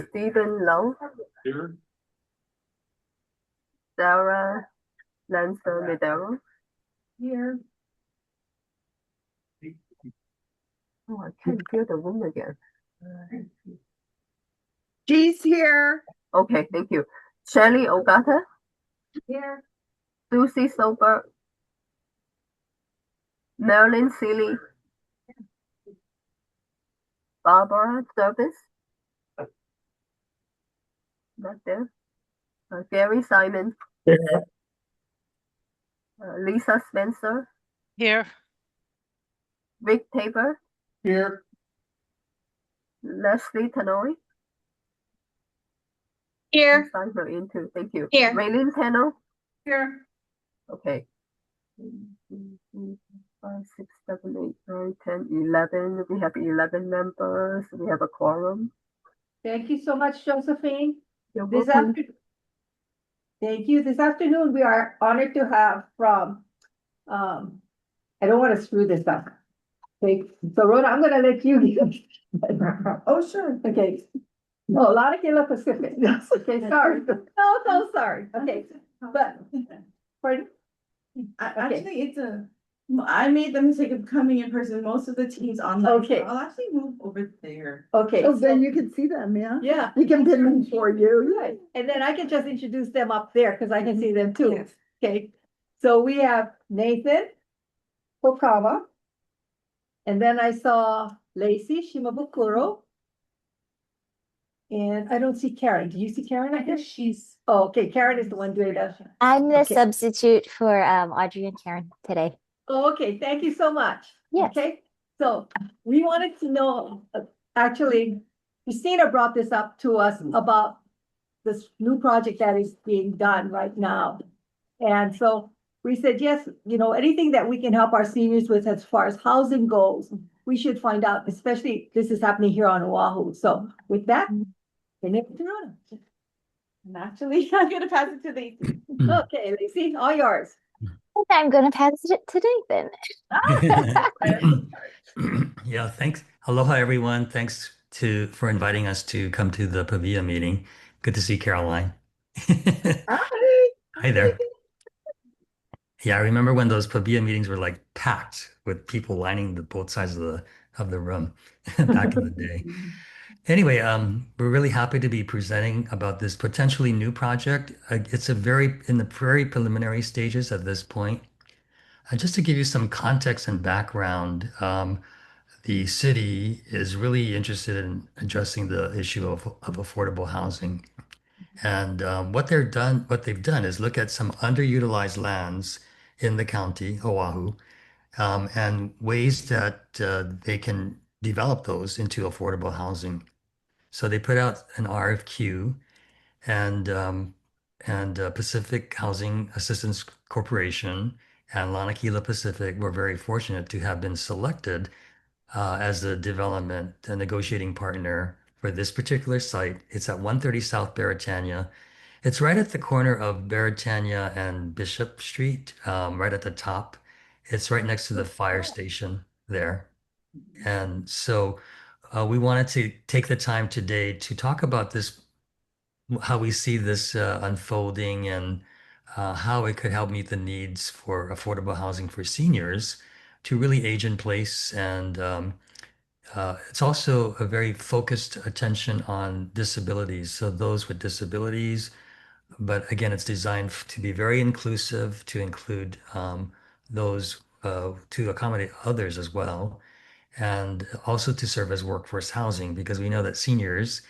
Stephen Low, Here. Sarah Lancer Medero. Here. Oh, I can't feel the room again. She's here. Okay, thank you. Shelley Ogata, Here. Susie Sober, Marilyn Seeley, Barbara Service, not there. Gary Simon, Lisa Spencer, Here. Rick Tabor, Here. Leslie Tanoi. Here. Sign her in too. Thank you. Here. Raylene Teno. Here. Okay. 5, 6, 7, 8, 9, 10, 11. We have 11 members. We have a quorum. Thank you so much, Josephine. You're This welcome. afternoon. Thank you. This afternoon, we are honored to have from, I don't want to screw this up. Okay, so Rhoda, I'm gonna let you. Oh, sure. Okay. No, Lanakila Pacific. Okay, sorry. No, sorry. Okay, but, pardon? Actually, I made the mistake of coming in person. Most of the teams online. Okay. I'll actually move over there. Okay. Oh, then you can see them, yeah? Yeah. We can pin them for you. Right, and then I can just introduce them up there, because I can see them too. Yes. Okay, so we have Nathan Pokawa. And then I saw Lacey Shimabukuro. And I don't see Karen. Do you see Karen? I guess she's. Oh, okay, Karen is the one doing that. I'm the Okay. substitute for Audrey and Karen today. Oh, okay, thank you so much. Yes. Okay, so we wanted to know, actually, Christina brought this up to us about this new project that is being done right now. And so we said, yes, anything that we can help our seniors with as far as housing goes, we should find out, especially this is happening here on Oahu. So with that, turn it to Rhoda. And actually, I'm gonna pass it to Lacey. Okay, Lacey, all yours. I'm going to pass it to Nathan. Yeah, thanks. Aloha, everyone. Thanks for inviting us to come to the PABEA meeting. Good to see Caroline. Hi. Hi there. Yeah, I remember when those PABEA meetings were like packed with people lining both sides of the room back in the day. Anyway, we're really happy to be presenting about this potentially new project. It's in the very preliminary stages at this point. Just to give you some context and background, the city is really interested in addressing the issue of affordable housing. And what they've done is look at some underutilized lands in the county, Oahu, and ways that they can develop those into affordable housing. So they put out an RFQ, and Pacific Housing Assistance Corporation and Lanakila Pacific were very fortunate to have been selected as the development and negotiating partner for this particular site. It's at 130 South Beretania. It's right at the corner of Beretania and Bishop Street, right at the top. It's right next to the fire station there. And so we wanted to take the time today to talk about this, how we see this unfolding, and how it could help meet the needs for affordable housing for seniors to really age in place. And it's also a very focused attention on disabilities. So those with disabilities, but again, it's designed to be very inclusive, to include those to accommodate others as well, and also to serve as workforce housing, because we know that seniors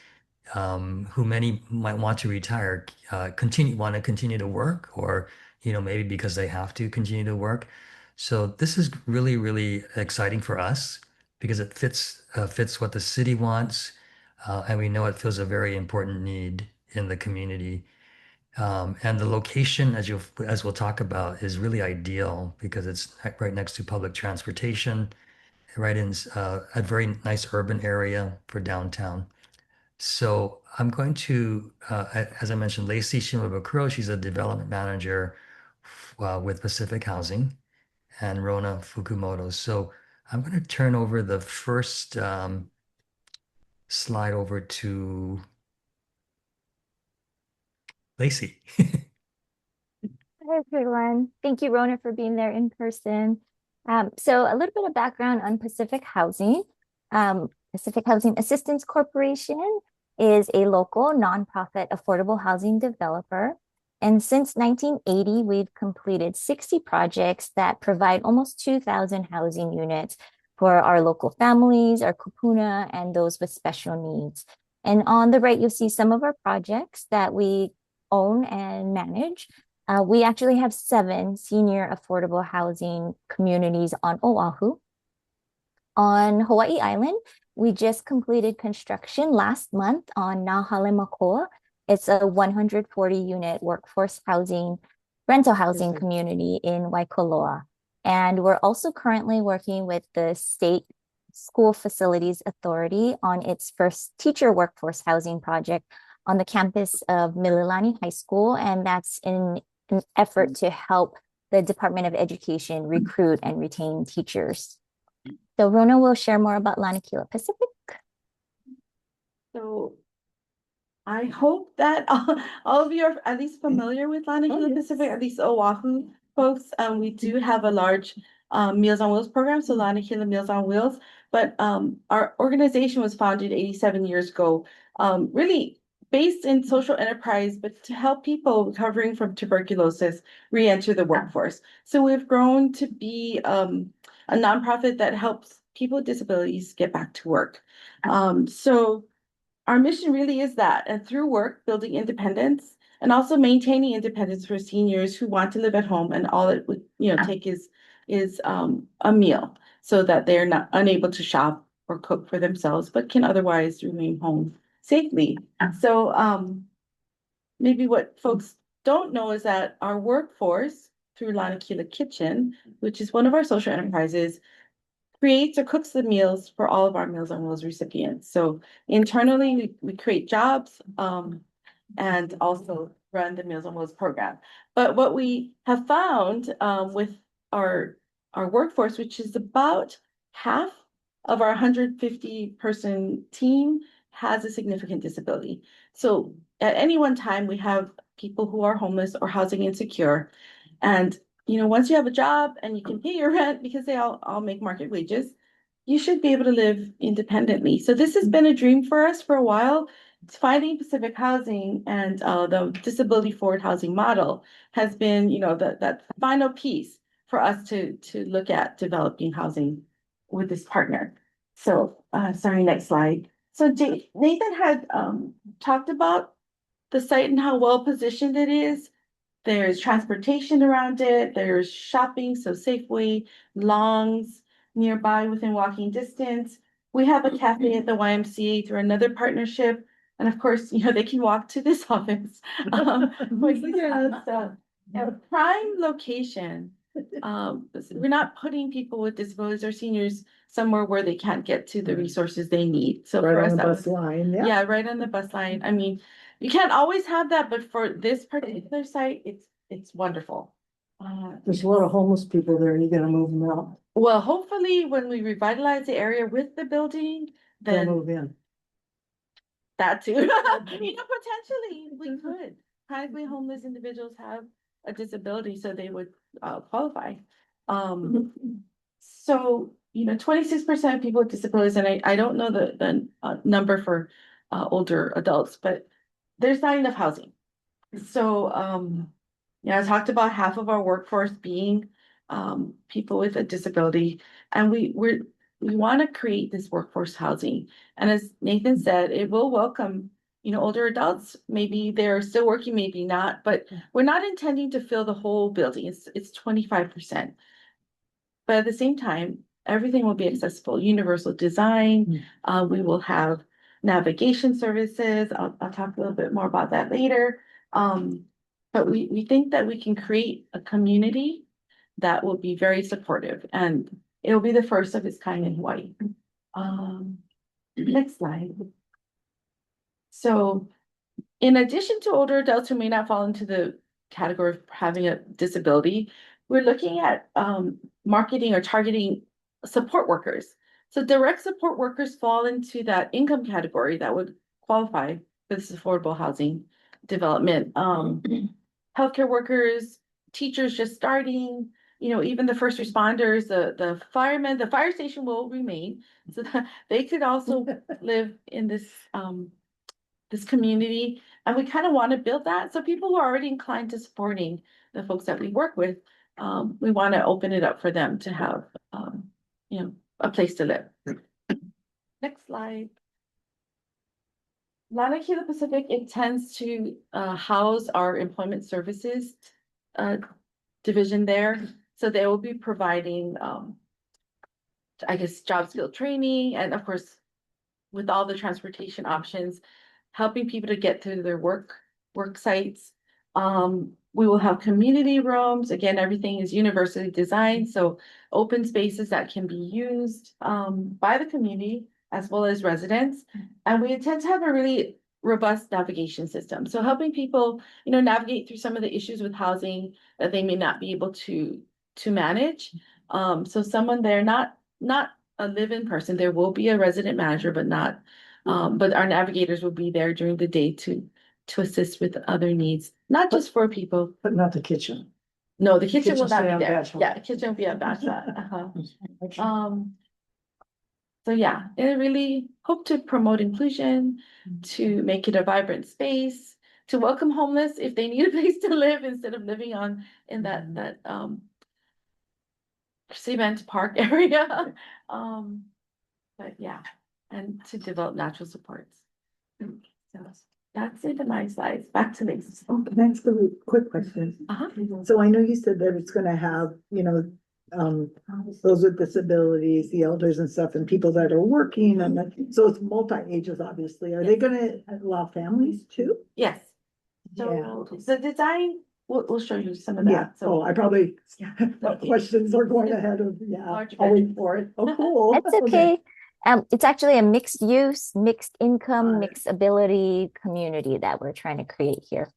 who many might want to retire, want to continue to work, or maybe because they have to continue to work. So this is really, really exciting for us because it fits what the city wants, and we know it fills a very important need in the community. And the location, as we'll talk about, is really ideal because it's right next to public transportation, right in a very nice urban area for downtown. So I'm going to, as I mentioned, Lacey Shimabukuro, she's a development manager with Pacific Housing, and Rona Fukumoto. So I'm going to turn over the first slide over to Lacey. Hi, everyone. Thank you, Rona, for being there in person. So a little bit of background on Pacific Housing. Pacific Housing Assistance Corporation is a local nonprofit affordable housing developer. And since 1980, we've completed 60 projects that provide almost 2,000 housing units for our local families, our kupuna, and those with special needs. And on the right, you'll see some of our projects that we own and manage. We actually have 7 senior affordable housing communities on Oahu. On Hawaii Island, we just completed construction last month on Nahale. It's a 140 unit workforce housing, rental housing community in Waikoloa. And we're also currently working with the State School Facilities Authority on its first teacher workforce housing project on the campus of Mililani High School. And that's in an effort to help the Department of Education recruit and retain teachers. So Rona will share more about Lanakila Pacific. So I hope that all of you are at least familiar with Lanakila Pacific, at least Oahu folks. We do have a large Meals on Wheels program, so Lanakila Meals on Wheels. But our organization was founded 87 years ago, really based in social enterprise, but to help people recovering from tuberculosis re-enter the workforce. So we've grown to be a nonprofit that helps people with disabilities get back to work. So our mission really is that, and through work, building independence and also maintaining independence for seniors who want to live at home, and all it would, take is a meal, so that they're not unable to shop or cook for themselves, but can otherwise remain home safely. So maybe what folks don't know is that our workforce through Lanakila Kitchen, which is one of our social enterprises, creates or cooks the meals for all of our Meals on Wheels recipients. So internally, we create jobs and also run the Meals on Wheels program. But what we have found with our workforce, which is about half of our 150 person team, has a significant disability. So at any one time, we have people who are homeless or housing insecure. And once you have a job and you can pay your rent because they all make market wages, you should be able to live independently. So this has been a dream for us for a while. Finding Pacific Housing and the disability forward housing model has been, that final piece for us to look at developing housing with this partner. So, sorry, next slide. So Nathan had talked about the site and how well positioned it is. There's transportation around it. There's shopping, so Safeway, Longs nearby within walking distance. We have a cafe at the YMCA through another partnership. And of course, they can walk to this office. A prime location. We're not putting people with disabilities or seniors somewhere where they can't get to the resources they need. So Right for on us, the that bus was, line, yeah. yeah, right on the bus line. I mean, you can't always have that, but for this particular site, it's wonderful. There's a lot of homeless people there, and you're gonna move them out, Well, hopefully, when we revitalize the area with the building, they'll then move in. that too. Potentially we could. Chronically homeless individuals have a disability, so they would qualify. So 26% of people with disabilities, and I don't know the number for older adults, but there's not enough housing. So I talked about half of our workforce being people with a disability, and we want to create this workforce housing. And as Nathan said, it will welcome older adults. Maybe they're still working, maybe not, but we're not intending to fill the whole building. It's 25%. But at the same time, everything will be accessible, universal design. We will have navigation services. I'll talk a little bit more about that later. But we think that we can create a community that will be very supportive, and it'll be the first of its kind in Hawaii. Next slide. So in addition to older adults who may not fall into the category of having a disability, we're looking at marketing or targeting support workers. So direct support workers fall into that income category that would qualify for this affordable housing development. Healthcare workers, teachers just starting, even the first responders, the firemen, the fire station will remain. So that they could also live in this community. And we kind of want to build that. So people who are already inclined to supporting the folks that we work with, we want to open it up for them to have, a place to live. Next slide. Lanakila Pacific intends to house our employment services division there. So they will be providing, I guess, job skill training, and of course, with all the transportation options, helping people to get to their work sites. We will have community rooms. Again, everything is universally designed, so open spaces that can be used by the community as well as residents. And we intend to have a really robust navigation system. So helping people, navigate through some of the issues with housing that they may not be able to manage. So someone there, not a live-in person, there will be a resident manager, but not, but our navigators will be there during the day to assist with other needs, not just for people. But not the kitchen. No, the kitchen will Kitchen not stay be on there. Bachelor. Yeah, the kitchen will be on Bachelor. So yeah, and I really hope to promote inclusion, to make it a vibrant space, to welcome homeless if they need a place to live instead of living in that cement park area. But yeah, and to develop natural supports. So that's it in my slides. Back to Lisa. Oh, thanks for the quick question. So I know you said that it's gonna have, those with disabilities, the elders and stuff, and people that are working, and so it's multi-ages, obviously. Are they gonna allow families too? Yes. So the design, we'll show you some of that. Yeah, So I probably, questions are going ahead of, I'll wait for it. Oh, cool. That's okay. It's actually a mixed use, mixed income, Got it. mixed ability community that we're trying to create here.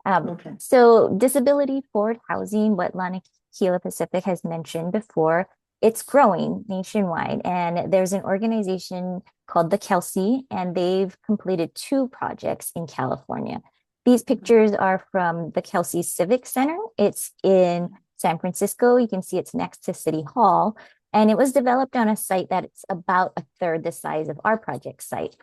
Okay. So disability forward housing, what Lanakila Pacific has mentioned before, it's growing nationwide. And there's an organization called the Kelsey, and they've completed 2 projects in California. These pictures are from the Kelsey Civic Center. It's in San Francisco. You can see it's next to City Hall. And it was developed on a site that's about a third the size of our project site.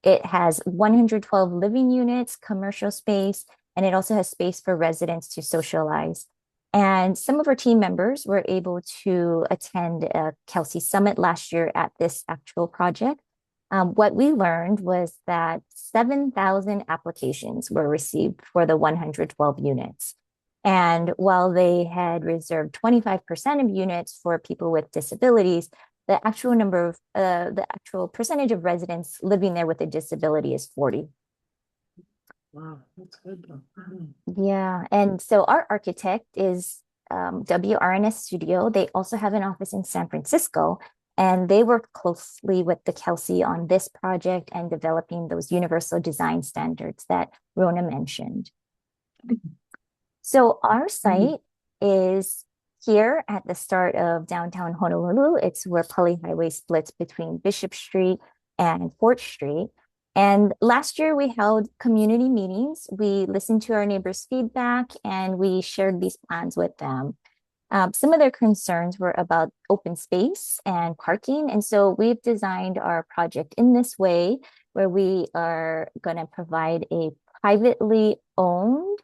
It has 112 living units, commercial space, and it also has space for residents to socialize. And some of our team members were able to attend a Kelsey Summit last year at this actual project. What we learned was that 7,000 applications were received for the 112 units. And while they had reserved 25% of units for people with disabilities, the actual percentage of residents living there with a disability is 40. Wow, that's good though. Yeah, and so our architect is WRNS Studio. They also have an office in San Francisco, and they work closely with the Kelsey on this project and developing those universal design standards that Rona mentioned. So our site is here at the start of downtown Honolulu. It's where Pali Highway splits between Bishop Street and 4th Street. And last year we held community meetings. We listened to our neighbors' feedback and we shared these plans with them. Some of their concerns were about open space and parking. And so we've designed our project in this way, where we are going to provide a privately owned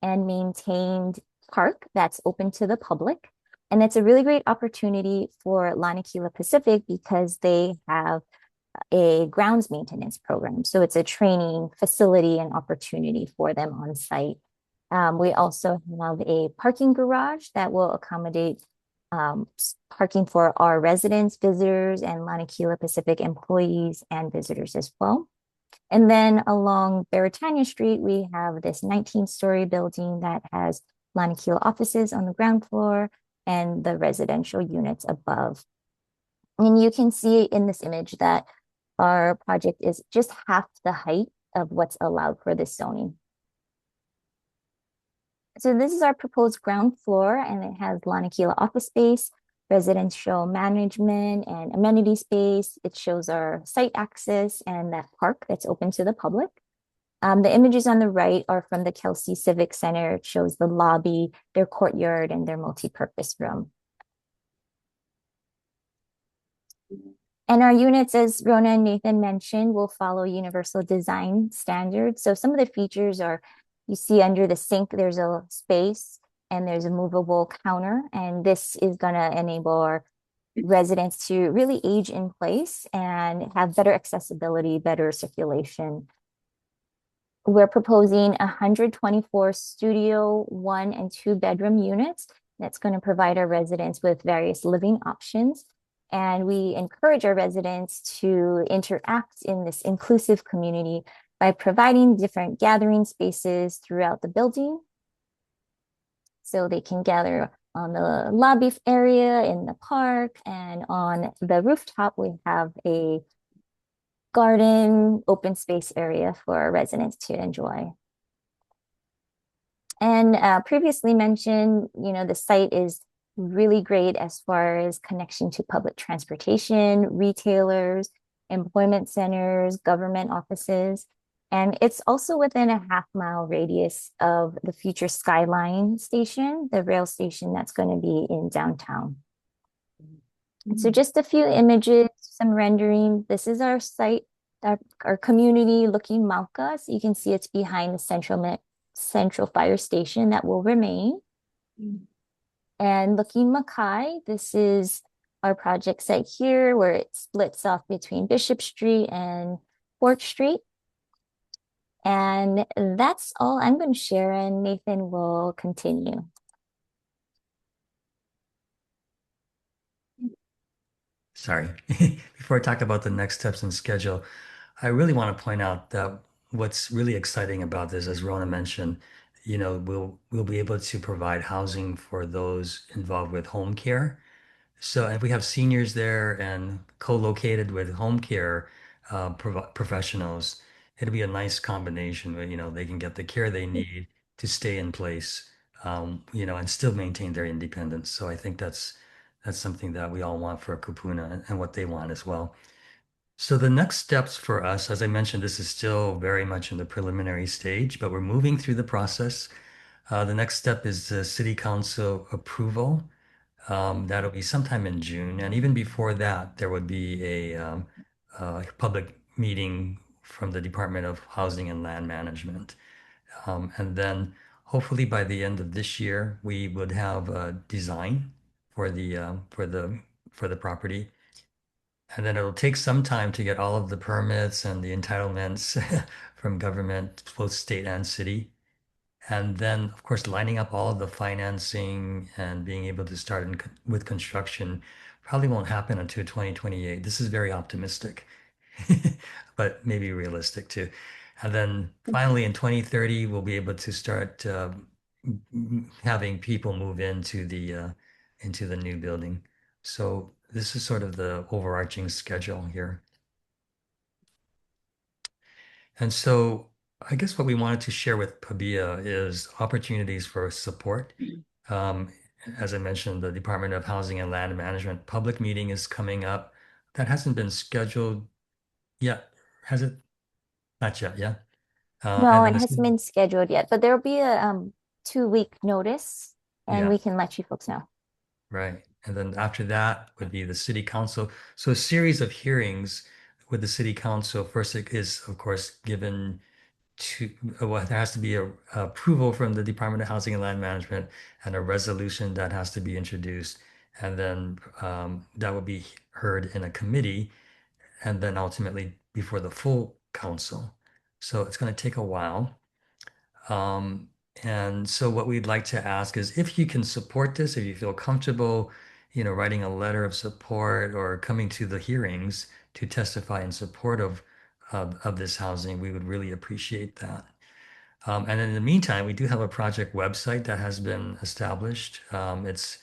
and maintained park that's open to the public. And it's a really great opportunity for Lanakila Pacific because they have a grounds maintenance program. So it's a training facility and opportunity for them on site. We also have a parking garage that will accommodate parking for our residents, visitors, and Lanakila Pacific employees and visitors as well. And then along Beretania Street, we have this 19-story building that has Lanakila offices on the ground floor and the residential units above. And you can see in this image that our project is just half the height of what's allowed for this zoning. So this is our proposed ground floor, and it has Lanakila office space, residential management and amenity space. It shows our site access and that park that's open to the public. The images on the right are from the Kelsey Civic Center. It shows the lobby, their courtyard, and their multi-purpose room. And our units, as Rona and Nathan mentioned, will follow universal design standards. So some of the features are, you see under the sink, there's a space and there's a movable counter. And this is gonna enable our residents to really age in place and have better accessibility, better circulation. We're proposing 124 studio 1 and 2 bedroom units. That's going to provide our residents with various living options. And we encourage our residents to interact in this inclusive community by providing different gathering spaces throughout the building. So they can gather on the lobby area, in the park, and on the rooftop, we have a garden, open space area for our residents to enjoy. And previously mentioned, the site is really great as far as connection to public transportation, retailers, employment centers, government offices. And it's also within a half-mile radius of the future Skyline station, the rail station that's going to be in downtown. And so just a few images, some rendering. This is our site, our community looking Mauka. So you can see it's behind the central fire station that will remain. And looking Mackay, this is our project site here where it splits off between Bishop Street and Fort Street. And that's all I'm going to share, and Nathan will continue. Sorry. Before I talk about the next steps and schedule, I really want to point out that what's really exciting about this, as Rona mentioned, we'll be able to provide housing for those involved with home care. So if we have seniors there and co-located with home care professionals, it'll be a nice combination where, they can get the care they need to stay in place, and still maintain their independence. So I think that's something that we all want for Kupuna and what they want as well. So the next steps for us, as I mentioned, this is still very much in the preliminary stage, but we're moving through the process. The next step is the city council approval. That'll be sometime in June. And even before that, there would be a public meeting from the Department of Housing and Land Management. And then hopefully by the end of this year, we would have a design for the property. And then it'll take some time to get all of the permits and the entitlements from government, both state and city. And then, of course, lining up all of the financing and being able to start with construction probably won't happen until 2028. This is very optimistic, but maybe realistic too. And then finally in 2030, we'll be able to start having people move into the new building. So this is sort of the overarching schedule here. And so I guess what we wanted to share with PABEA is opportunities for support. Um, as I mentioned, the Department of Housing and Land Management public meeting is coming up. That hasn't been scheduled yet, has it? Not yet, yeah. No, And then it hasn't been scheduled yet, but there'll be a 2-week notice and yeah, we can let you folks know. right. And then after that would be the city council. So a series of hearings with the city council. First, it is, of course, given to, well, there has to be a approval from the Department of Housing and Land Management and a resolution that has to be introduced. And then that will be heard in a committee and then ultimately before the full council. So it's going to take a while. Um, and so what we'd like to ask is if you can support this, if you feel comfortable, writing a letter of support or coming to the hearings to testify in support of this housing, we would really appreciate that. And in the meantime, we do have a project website that has been established. It's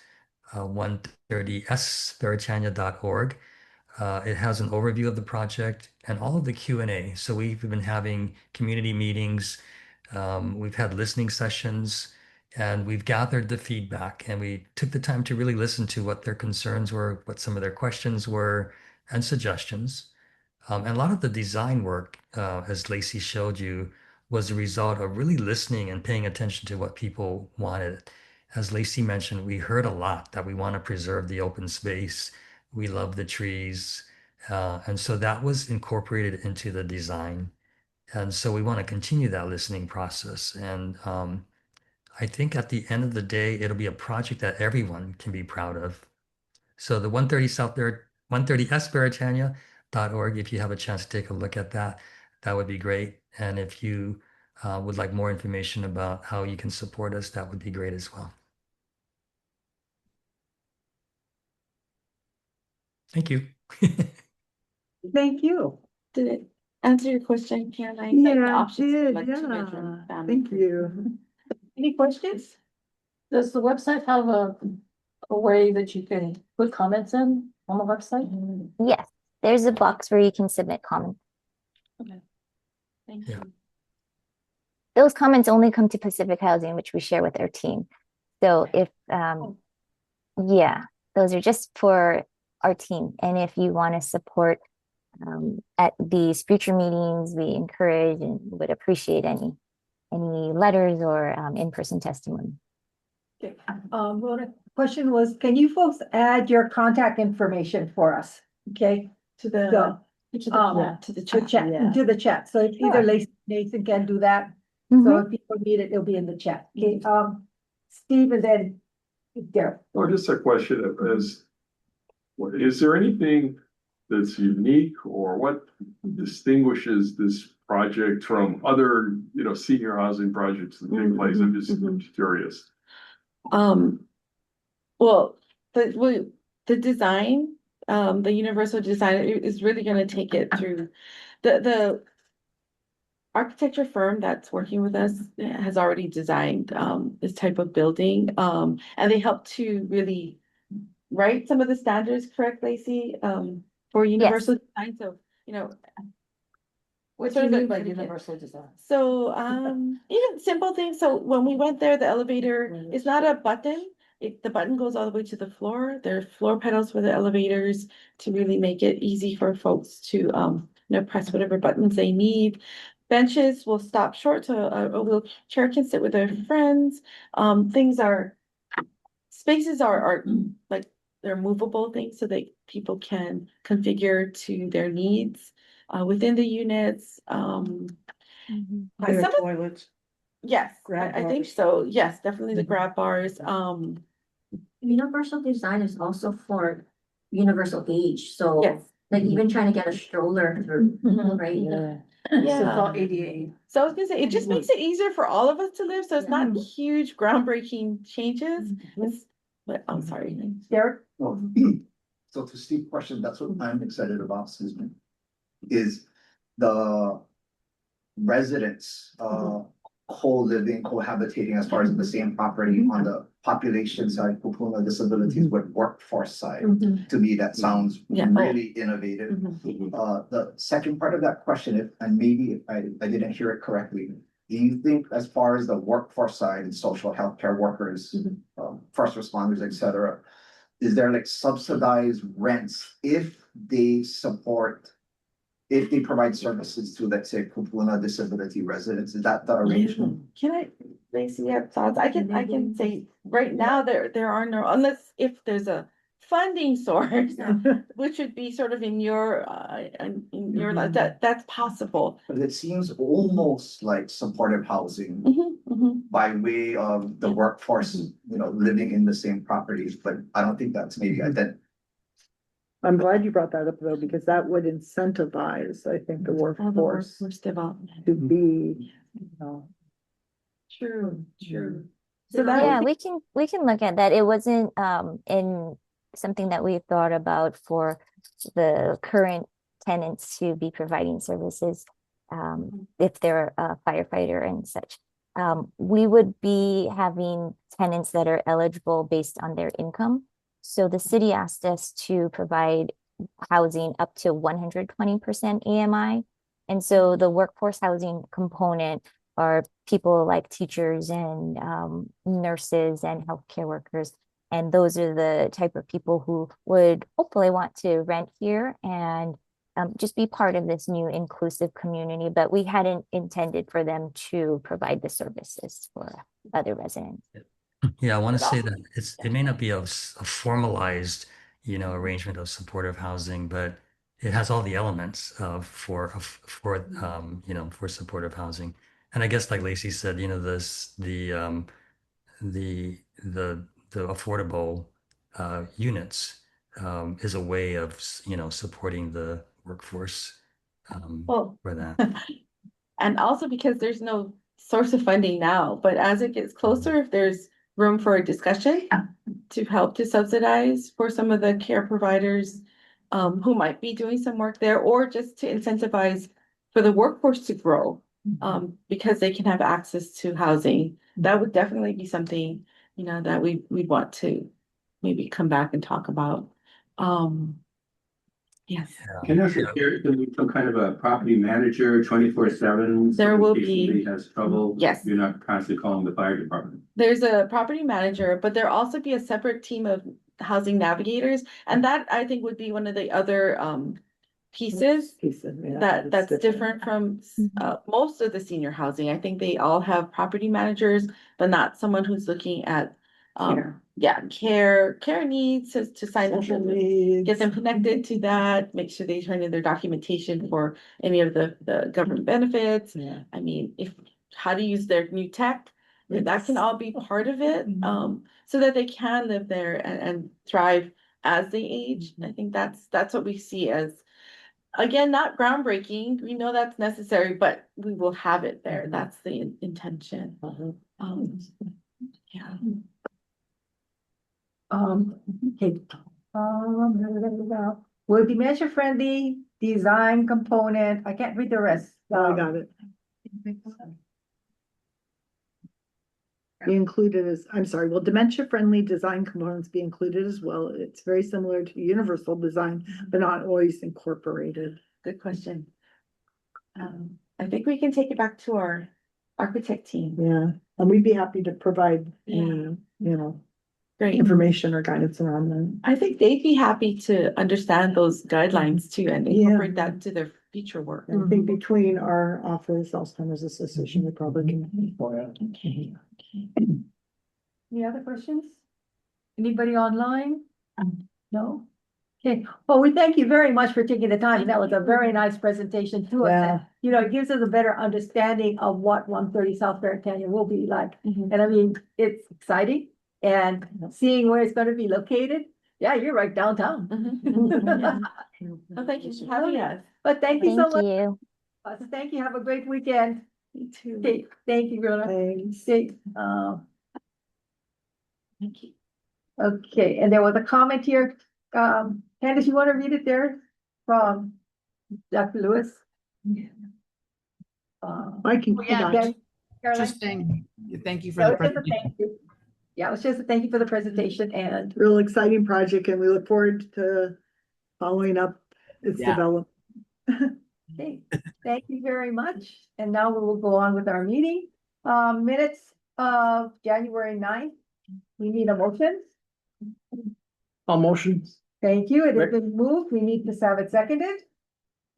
130sveritania.org. It has an overview of the project and all of the Q&A. So we've been having community meetings. We've had listening sessions, And we've gathered the feedback and we took the time to really listen to what their concerns were, what some of their questions were, and suggestions. And a lot of the design work, as Lacey showed you, was a result of really listening and paying attention to what people wanted. As Lacey mentioned, we heard a lot that we want to preserve the open space. We love the trees. And so that was incorporated into the design. And so we want to continue that listening process. And I think at the end of the day, it'll be a project that everyone can be proud of. So the 130 South Bar 130 SBaratania.org, if you have a chance to take a look at that, that would be great. And if you would like more information about how you can support us, that would be great as well. Thank you. Thank you. Did it answer your question, Caroline? Like the Yeah, options for, did, like, yeah. two-bedroom family? Thank you. Any questions? Does the website have a way that you can put comments in on the website? Yes, there's a box where you can submit comments. Thank Yeah. you. Those comments only come to Pacific Housing, which we share with our team. So if, yeah, those are just for our team. And if you want to support at these future meetings, we encourage and would appreciate any letters or in-person testimony. Okay. Rhoda, question was, can you folks add your contact information for us? Okay, To the, So, to the, to the chat. Yeah. to the chat. So if either Nathan can do that. So Mhm. if people need it, it'll be in the chat. Okay, Steve and then Derek. Or just a question is there anything that's unique or what distinguishes this project from other, senior housing projects that take place? I'm just curious. Well, the design, the universal design is really gonna take it through. The architecture firm that's working with us has already designed this type of building. And they help to really write some of the standards correct, Lacey, for universal design. So, What do sort you of mean by etiquette. universal design? So, even simple things. So when we went there, the elevator is not a button. The button goes all the way to the floor. There are floor pedals for the elevators to really make it easy for folks to, press whatever buttons they need. Benches will stop short so a wheelchair can sit with their friends. Spaces are like they're movable things so that people can configure to their needs within the units. There Some are of- toilets. Yes, Grab I think bars. so. Yes, definitely the grab bars. Universal design is also for universal age, so Yes. like even trying to get a stroller through, right? Yeah. Yeah. So it's all ADA. So I was gonna say, it just makes it easier for all of us to live, so it's not Yeah. huge groundbreaking changes. But I'm sorry. Derek? Well, so to Steve's question, that's what I'm excited about, Susan, is the residents, co-living, cohabitating as far as the same property on the population side, Kupuna disabilities with workforce side. To me, that sounds Yeah. really innovative. The second part of that question, and maybe if I didn't hear it correctly, do you think as far as the workforce side and social healthcare workers, first responders, et cetera, is there like subsidized rents if they provide services to, let's say, Kupuna disability residents? Is that the arrangement? Can I, Lacey, have thoughts? I can say right now there are no, unless if there's a funding source, which would be sort of in your life, that's possible. But it seems almost like supportive housing by way of the workforce, living in the same properties, but I don't think that's maybe identical. I'm glad you brought that up though, because that would incentivize, I think, the workforce Development. to be, True. So yeah, we can look at that. It wasn't in something that we've thought about for the current tenants to be providing services if they're a firefighter and such. We would be having tenants that are eligible based on their income. So the city asked us to provide housing up to 120% AMI. And so the workforce housing component are people like teachers and nurses and healthcare workers. And those are the type of people who would hopefully want to rent here and just be part of this new inclusive community. But we hadn't intended for them to provide the services for other residents. Yeah, I want to say that it may not be a formalized, arrangement of supportive housing, but it has all the elements for supportive housing. And I guess like Lacey said, the affordable units is a way of supporting the workforce Well, for that. and also because there's no source of funding now, but as it gets closer, if there's room for a discussion to help to subsidize for some of the care providers who might be doing some work there, or just to incentivize for the workforce to grow because they can have access to housing. That would definitely be something, that we'd want to maybe come back and talk about. Yes. Can I suggest there be some kind of a property manager 24/7? There will In case be. somebody has trouble. Yes. You're not constantly calling the fire department. There's a property manager, but there'll also be a separate team of housing navigators. And that I think would be one of the other pieces that's different from most of the senior housing. I think they all have property managers, but not someone who's looking at care needs to sign up, get them connected to that, make sure they turn in their documentation for any of the government benefits. Yeah. I mean, how to use their new tech, that can all be part of it, so that they can live there and thrive as they age. I think that's what we see as, again, not groundbreaking. We know that's necessary, but we will have it there. That's the intention. Yeah. Okay. Will dementia friendly design component, I can't read the rest. I got it. Be included as, I'm sorry, will dementia-friendly design components be included as well? It's very similar to universal design, but not always incorporated. Good question. I think we can take it back to our architect team. Yeah, and we'd be happy to provide, Great. information or guidance around them. I think they'd be happy to understand those guidelines too and incorporate that into their future work. I think between our office, Alzheimer's Association, we probably can. Okay. Any other questions? Anybody online? No? Okay, well, we thank you very much for taking the time. That was a very nice presentation to us. Yeah. And, it gives us a better understanding of what 130 South Bear Canyon will be like. And I mean, it's exciting and seeing where it's going to be located. Yeah, you're right downtown. Well, thank you for having us. But thank you so Thank much. you. Thank you. Have a great weekend. You too. Okay, thank you, Rona. Thanks. Okay, Thank you. okay, and there was a comment here. Candace, you want to read it there from Dr. Lewis? I can. Caroline? Just saying, thank you for Yeah, the it was just a presentation. thank you. Yeah, it was just a thank you for the presentation and Real exciting project, and we look forward to following up its Yeah. development. okay, thank you very much. And now we will go on with our meeting. Minutes of January 9th. We need a motion. All motions. Thank you. It has been moved. We need to have it seconded.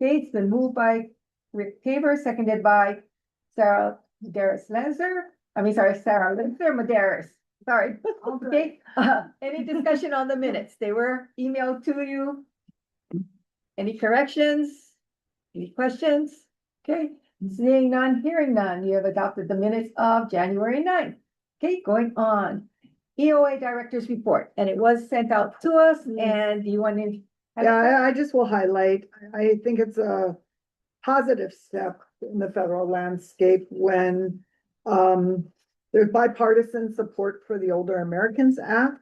Okay, it's been moved by Rick Tabor, seconded by Sarah Madaris Lancer. Sarah Lancer Madaris. Sorry. Okay, any discussion on the minutes? They were emailed to you. Any corrections? Any questions? Okay, seeing none, hearing none. You have adopted the minutes of January 9th. Okay, going on. EOA Director's Report, and it was sent out to us, and you want to? Yeah, I just will highlight, I think it's a positive step in the federal landscape when there's bipartisan support for the Older Americans Act.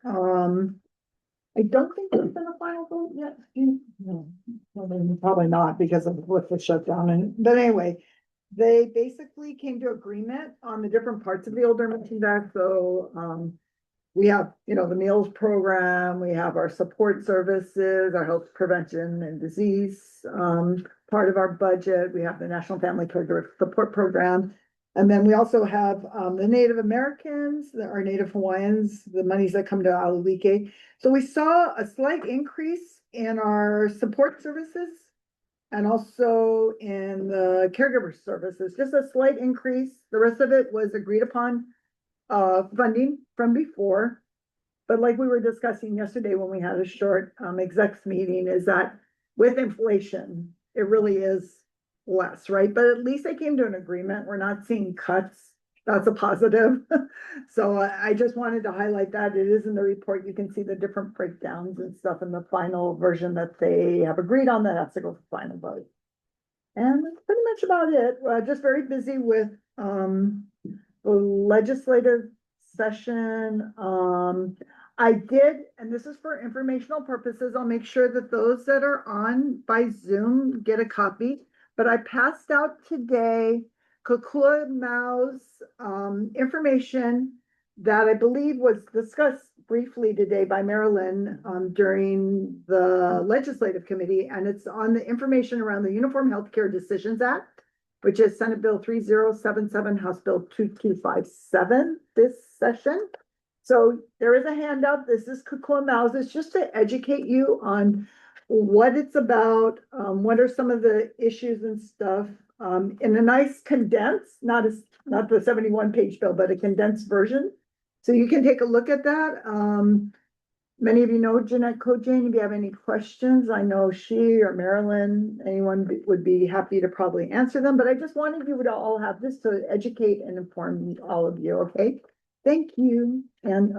I don't think there's been a final vote yet. No, probably not because of with the shutdown. But anyway, they basically came to agreement on the different parts of the Older Americans Act. So we have, the meals program, we have our support services, our health prevention and disease part of our budget. We have the National Family Caregiver Support Program. And then we also have the Native Americans, our Native Hawaiians, the monies that come to Alulike. So we saw a slight increase in our support services and also in the caregiver services, just a slight increase. The rest of it was agreed upon funding from before. But like we were discussing yesterday when we had a short execs meeting, is that with inflation, it really is less, right? But at least they came to an agreement. We're not seeing cuts. That's a positive. So I just wanted to highlight that. It is in the report. You can see the different breakdowns and stuff in the final version that they have agreed on that has to go for final vote. And that's pretty much about it. Just very busy with the legislative session. I did, and this is for informational purposes, I'll make sure that those that are on by Zoom get a copy. But I passed out today Kokua Mao's information that I believe was discussed briefly today by Marilyn during the legislative committee, and it's on the information around the Uniform Healthcare Decisions Act, which is Senate Bill 3077, House Bill 2257 this session. So there is a handout. This is Kokua Mao's. It's just to educate you on what it's about, what are some of the issues and stuff, in a nice condensed, not the 71-page bill, but a condensed version. So you can take a look at that. Many of you know Jeanette Kojane. If you have any questions, I know she or Marilyn, anyone would be happy to probably answer them. But I just wanted you to all have this to educate and inform all of you, okay? Thank you. And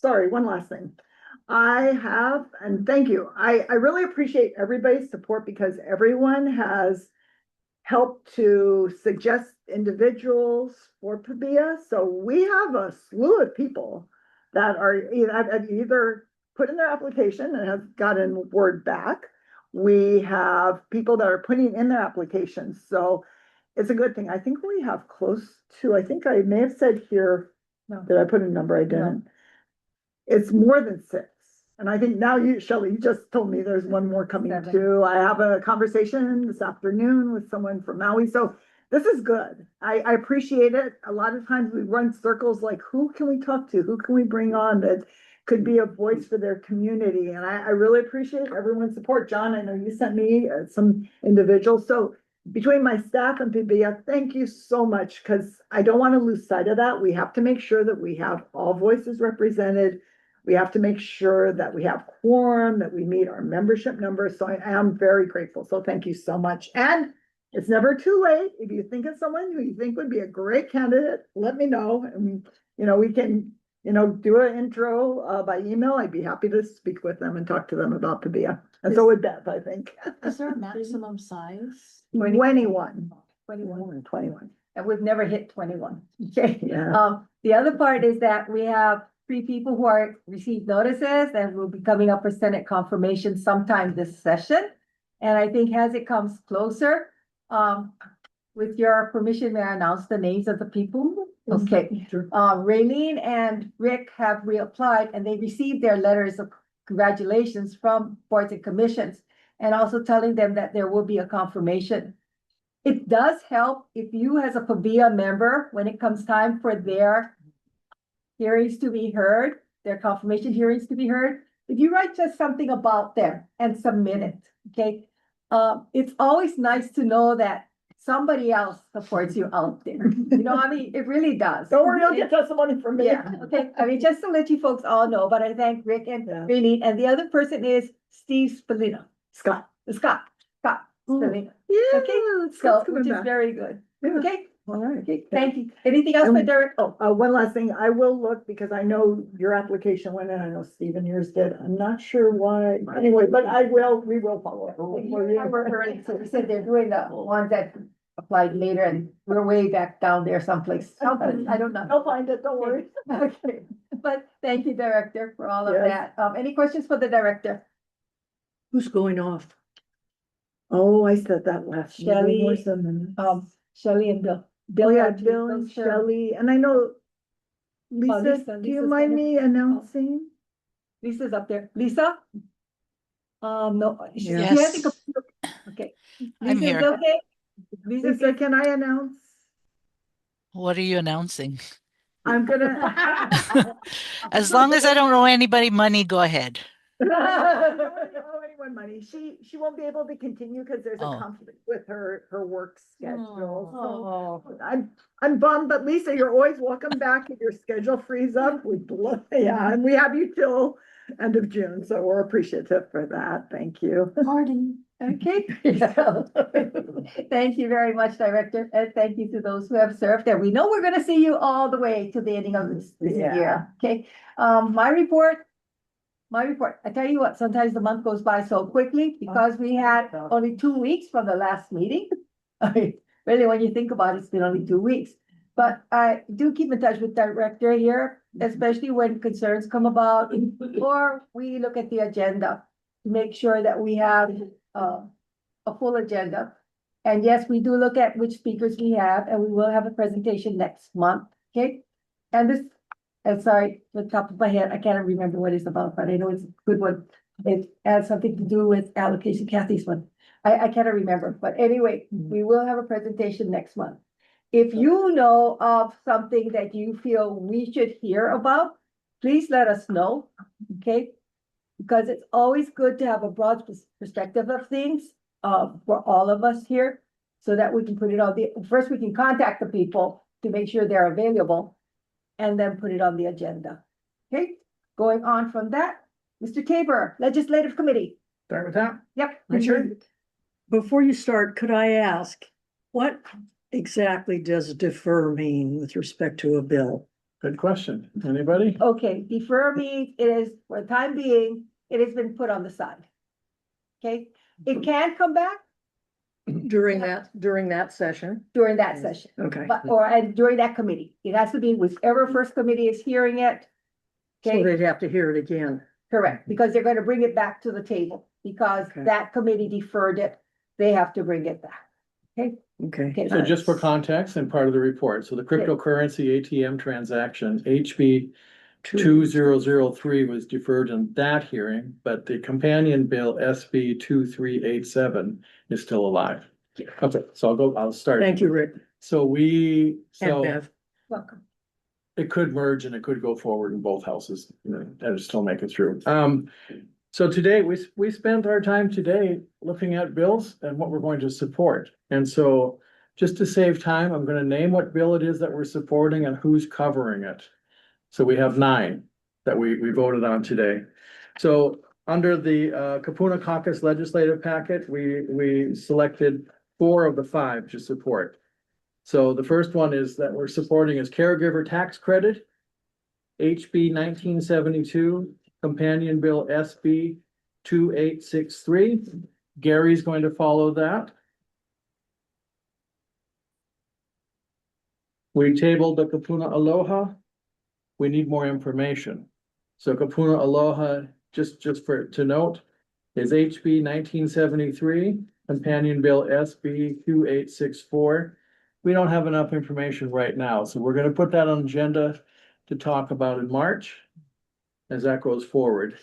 sorry, one last thing. And thank you. I really appreciate everybody's support because everyone has helped to suggest individuals for PABEA. So we have a slew of people that are either put in their application and have gotten word back. We have people that are putting in their applications. So it's a good thing. I think we have close to, I think I may have said here, no, did I put a number? I didn't. No. It's more than 6. And I think now you, Shelley, you just told me there's one more coming too. I have a conversation this afternoon with someone from Maui. So this is good. I appreciate it. A lot of times we run circles like, who can we talk to? Who can we bring on that could be a voice for their community? And I really appreciate everyone's support. John, I know you sent me some individuals. So between my staff and PABEA, thank you so much, because I don't want to lose sight of that. We have to make sure that we have all voices represented. We have to make sure that we have quorum, that we meet our membership numbers. So I am very grateful. So thank you so much. And it's never too late. If you think of someone who you think would be a great candidate, let me know. And, we can, do an intro by email. I'd be happy to speak with them and talk to them about PABEA. And so would Beth, I think. Is there a maximum size? 21. 21. And we've never hit 21. Okay. Yeah. The other part is that we have 3 people who are received notices and will be coming up for Senate confirmation sometime this session. And I think as it comes closer, with your permission, may I announce the names of the people? Okay. Sure. Raylene and Rick have reapplied and they received their letters of congratulations from boards and commissions, and also telling them that there will be a confirmation. It does help if you as a PABEA member, when it comes time for their hearings to be heard, their confirmation hearings to be heard, if you write just something about them and submit it, okay? It's always nice to know that somebody else supports you out there. It really does. Don't worry, you'll get testimony from me. Yeah, okay. Just to let you folks all know, but I thank Rick and Raylene, and the other person is Steve Spallino. Scott Spallino. Yeah, okay, so which is very good. Yeah. Okay. All right. Okay, thank you. Anything else for Derek? One last thing. I will look because I know your application went in. I know Stephen yours did. I'm not sure why. Anyway, but we will follow up. So we said they're doing the ones that applied later and we're way back down there someplace. I don't know. I'll find it. Don't worry. Okay, but thank you, Director, for all of that. Any questions for the Director? Who's going off? Oh, I said that last. Shelley, Shelley and Bill. Bill and Shelley, and I know Lisa, do you mind me announcing? Lisa's up there. Lisa? No. Yes. Okay. I'm Lisa's here. okay? Lisa, can I announce? What are you announcing? I'm gonna. As long as I don't owe anybody money, go ahead. Don't owe anyone money. She won't be able to continue because there's a Oh. conflict with her work schedule. Oh. So I'm bummed, but Lisa, you're always welcome back if your schedule frees up. Yeah, and we have you till end of June, so we're appreciative for that. Thank you. Marty. Okay. Thank you very much, Director, and thank you to those who have served, and we know we're gonna see you all the way to the ending of this Yeah. year, okay? My report, I tell you what, sometimes the month goes by so quickly because we had only 2 weeks from the last meeting. I mean, really, when you think about it, it's been only 2 weeks. But I do keep in touch with Director here, especially when concerns come about, or we look at the agenda to make sure that we have a full agenda. And yes, we do look at which speakers we have, and we will have a presentation next month, okay? And this, and sorry, the top of my head, I can't remember what it's about, but I know it's a good one. It has something to do with allocation, Kathy's one. I cannot remember, but anyway, we will have a presentation next month. If you know of something that you feel we should hear about, please let us know, okay? Because it's always good to have a broad perspective of things, for all of us here, so that we can put it on first we can contact the people to make sure they're available, and then put it on the agenda. Okay, going on from that, Mr. Tabor, Legislative Committee. Start with that? Yep. Richard? Before you start, could I ask, what exactly does defer mean with respect to a bill? Good question. Anybody? Okay, defer means it is, for the time being, it has been put on the side. Okay, it can come back During that session? during that session, Okay. and during that committee. It has to be whichever first committee is hearing it. So Okay, they'd have to hear it again. correct, because they're gonna bring it back to the table, because Okay. that committee deferred it, they have to bring it back. Okay, Okay. okay. So just for context and part of the report, so the cryptocurrency ATM transaction, HB 2003 was deferred in that hearing, but the companion bill SB 2387 is still alive. Okay, so I'll start. Thank you, Rick So and Bev. Welcome. it could merge and it could go forward in both houses, and still make it through. So today, we spent our time today looking at bills and what we're going to support. And so just to save time, I'm gonna name what bill it is that we're supporting and who's covering it. So we have 9 that we voted on today. So under the Kapuna Caucus legislative packet, we selected 4 of the 5 to support. So the first one is that we're supporting is caregiver tax credit, HB 1972, companion bill SB 2863. Gary's going to follow that. We tabled the Kapuna Aloha. We need more information. So Kapuna Aloha, just to note, is HB 1973, companion bill SB 2864. We don't have enough information right now, so we're gonna put that on agenda to talk about in March as that goes forward.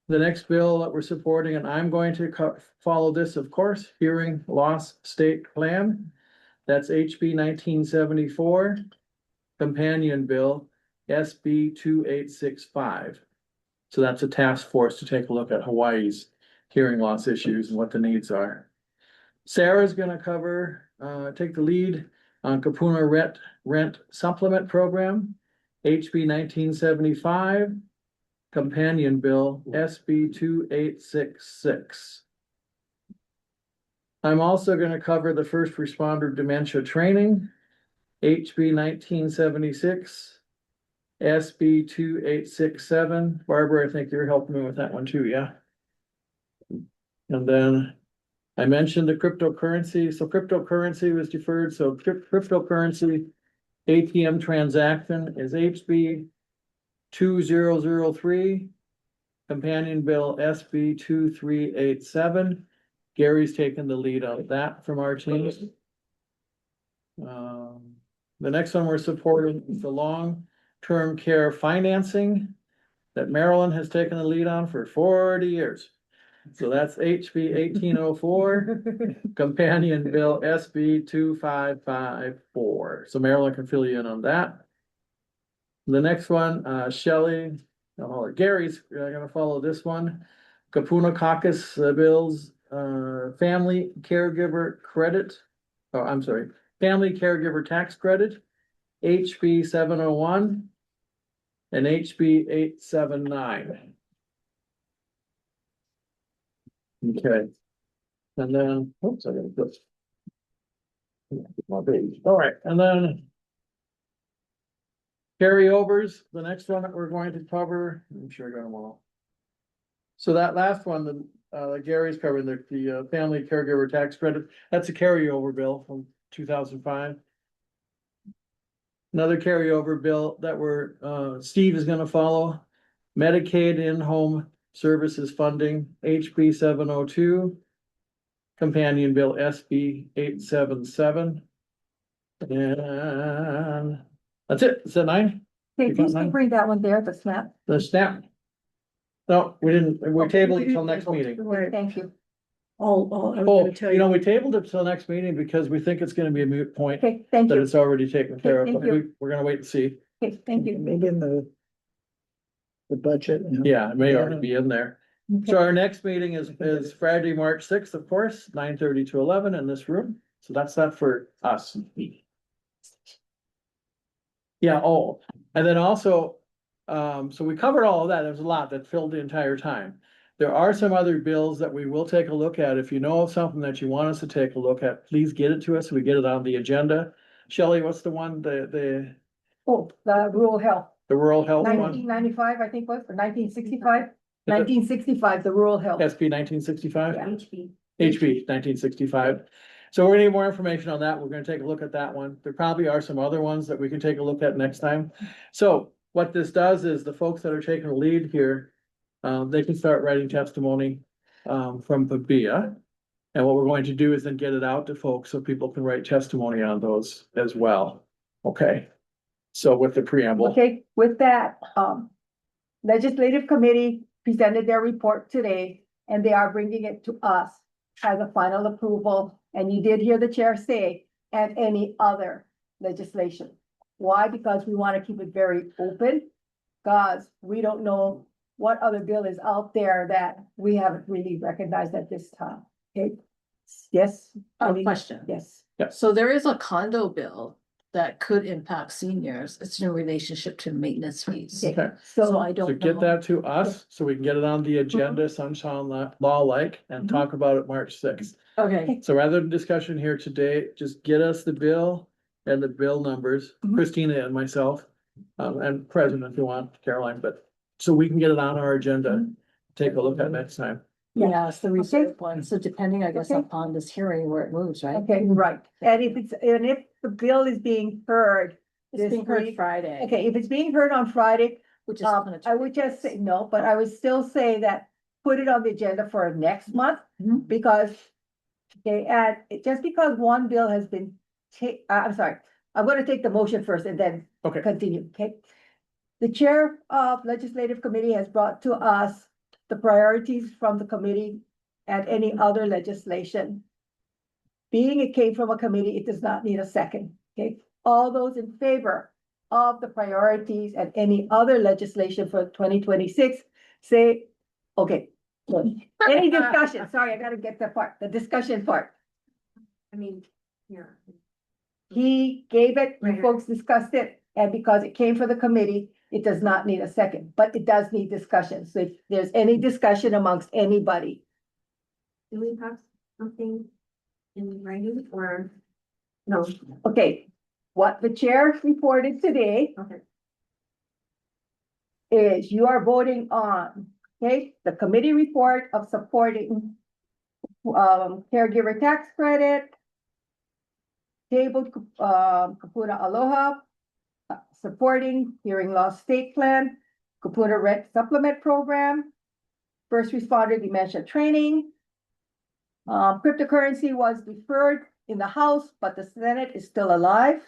The next bill that we're supporting, and I'm going to follow this, of course, hearing loss state plan. That's HB 1974, companion bill SB 2865. So that's a task force to take a look at Hawaii's hearing loss issues and what the needs are. Sarah's gonna take the lead on Kapuna rent supplement program, HB 1975, companion bill SB 2866. I'm also gonna cover the first responder dementia training, HB 1976, SB 2867. Barbara, I think you're helping me with that one too, yeah? And then I mentioned the cryptocurrency. So cryptocurrency was deferred. So cryptocurrency ATM transaction is HB 2003, companion bill SB 2387. Gary's taken the lead on that from our team. The next one we're supporting is the long-term care financing that Maryland has taken the lead on for 40 years. So that's HB 1804, companion bill SB 2554. So Marilyn can fill you in on that. The next one, Shelley, Gary's gonna follow this one. Kapuna Caucus bills, family caregiver credit. Oh, I'm sorry, family caregiver tax credit, HB 701 and HB 879. Okay. And then, oops, I gotta put my page. All right, and then carryovers, the next one that we're going to cover, I'm sure I got them all. So that last one, Gary's covering the family caregiver tax credit, that's a carryover bill from 2005. Another carryover bill that Steve is gonna follow, Medicaid in-home services funding, HB 702. Companion bill SB 877. And that's it. Is that 9? Okay, You got please 9? bring that one there, the snap. The snap. No, we didn't, we tabled it till next meeting. Okay, thank you. I was Oh, gonna tell you know, you, we tabled it till next meeting because we think it's gonna be a moot point Okay, thank that you. it's already taken care of, Thank but you. we're gonna wait and see. Okay, thank you. Maybe in the budget. Yeah, it may already be in there. So Okay. our next meeting is Friday, March 6th, of course, 9:30 to 11 in this room. So that's that for us. Yeah, oh, and then also, so we covered all of that. There's a lot that filled the entire time. There are some other bills that we will take a look at. If you know of something that you want us to take a look at, please get it to us. We get it on the agenda. Shelley, what's the one, the Oh, the rural health, rural health one? 1995, I think was, or 1965? 1965, the rural health. SB 1965? Yeah. HB 1965. So we're gonna need more information on that. We're gonna take a look at that one. There probably are some other ones that we can take a look at next time. So what this does is the folks that are taking the lead here, they can start writing testimony from PABEA. And what we're going to do is then get it out to folks so people can write testimony on those as well. Okay. So with the preamble. Okay, with that, legislative committee presented their report today, and they are bringing it to us as a final approval. And you did hear the chair say, and any other legislation. Why? Because we want to keep it very open, because we don't know what other bill is out there that we haven't really recognized at this time. Okay, yes? Question. Yes. So there is a condo bill that could impact seniors. It's in relationship to maintenance fees. Okay. So I So don't get know. that to us so we can get it on the agenda, sunshine law like, and talk about it March 6th. Okay, So rather than discussion here today, just get us the bill and the bill numbers, Christina and myself, and President if you want, Caroline, but so we can get it on our agenda, take a look at next time. yeah, it's the reserve one. So depending, I guess, Okay. upon this hearing where it moves, right? Okay, right. And if the bill is being heard It's this being heard week. Friday. Okay, if it's being heard on Friday, Which is. I would just say, no, but I would still say that put it on the agenda for next month, because. Okay, and just because one bill has been I'm sorry, I'm gonna take the motion first and then Okay. continue, okay? The chair of legislative committee has brought to us the priorities from the committee and any other legislation. Being it came from a committee, it does not need a second, okay? All those in favor of the priorities and any other legislation for 2026, say, okay. Good. Any discussion? Sorry, I gotta get that part, the discussion part. I mean, yeah. He gave it, you Right. folks discussed it, and because it came from the committee, it does not need a second, but it does need discussion. So if there's any discussion amongst anybody, Do we have something in writing or? No, okay, what the chair reported today okay. is you are voting on, okay, the committee report of supporting caregiver tax credit, tabled Kapuna Aloha, supporting hearing loss state plan, Kapuna Rent Supplement Program, first responder dementia training. Cryptocurrency was deferred in the House, but the Senate is still alive.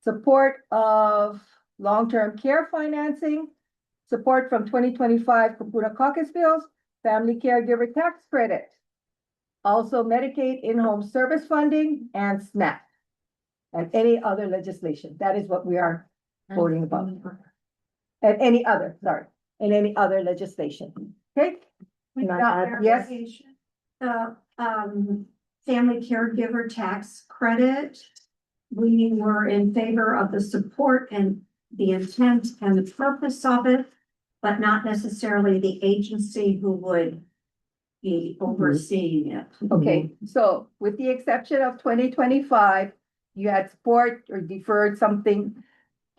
Support of long-term care financing, support from 2025 Kapuna caucus bills, family caregiver tax credit. Also Medicaid in-home service funding and SNAP. And any other legislation. That is what we are voting about. And any other, sorry, and any other legislation. Okay? Yes, The, family caregiver tax credit. We were in favor of the support and the intent and the purpose of it, but not necessarily the agency who would be overseeing it. okay, so with the exception of 2025, you had support or deferred something.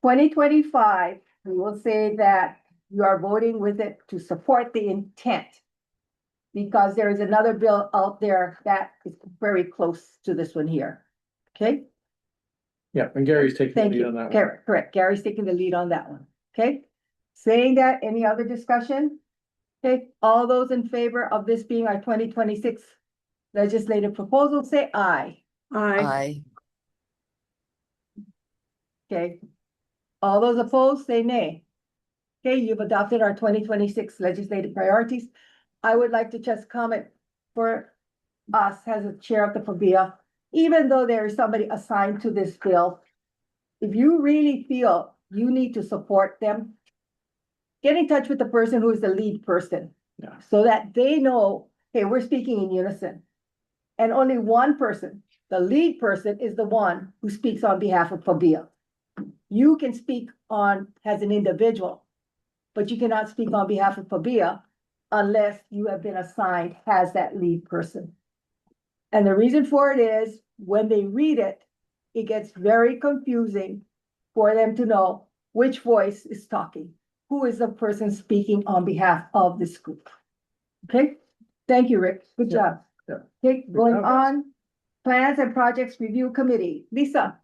2025, we will say that you are voting with it to support the intent. Because there is another bill out there that is very close to this one here. Okay? Yeah, and Gary's taking the Thank lead you. on that one. Correct. Gary's taking the lead on that one. Okay? Saying that, any other discussion? Okay, all those in favor of this being our 2026 legislative proposal, say aye. Aye. Okay. All those opposed, say nay. Okay, you've adopted our 2026 legislative priorities. I would like to just comment for us as a chair of the PABEA, even though there is somebody assigned to this bill, if you really feel you need to support them, get in touch with the person who is the lead person. Yeah. So that they know, hey, we're speaking in unison. And only one person, the lead person, is the one who speaks on behalf of PABEA. You can speak on as an individual, but you cannot speak on behalf of PABEA unless you have been assigned as that lead person. And the reason for it is when they read it, it gets very confusing for them to know which voice is talking, who is the person speaking on behalf of this group. Okay, thank you, Rick. Good job. Yeah. Okay, going job. on, Plans and Projects Review Committee. Lisa.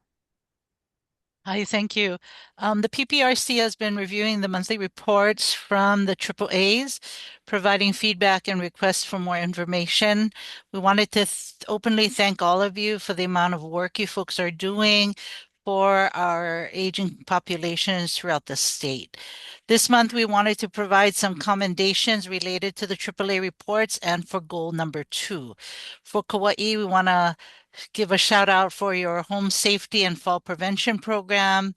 Hi, thank you. The PPRC has been reviewing the monthly reports from the AAAs, providing feedback and requests for more information. We wanted to openly thank all of you for the amount of work you folks are doing for our aging populations throughout the state. This month, we wanted to provide some commendations related to the AAA reports and for goal number 2. For Kauai, we want to give a shout out for your home safety and fall prevention program.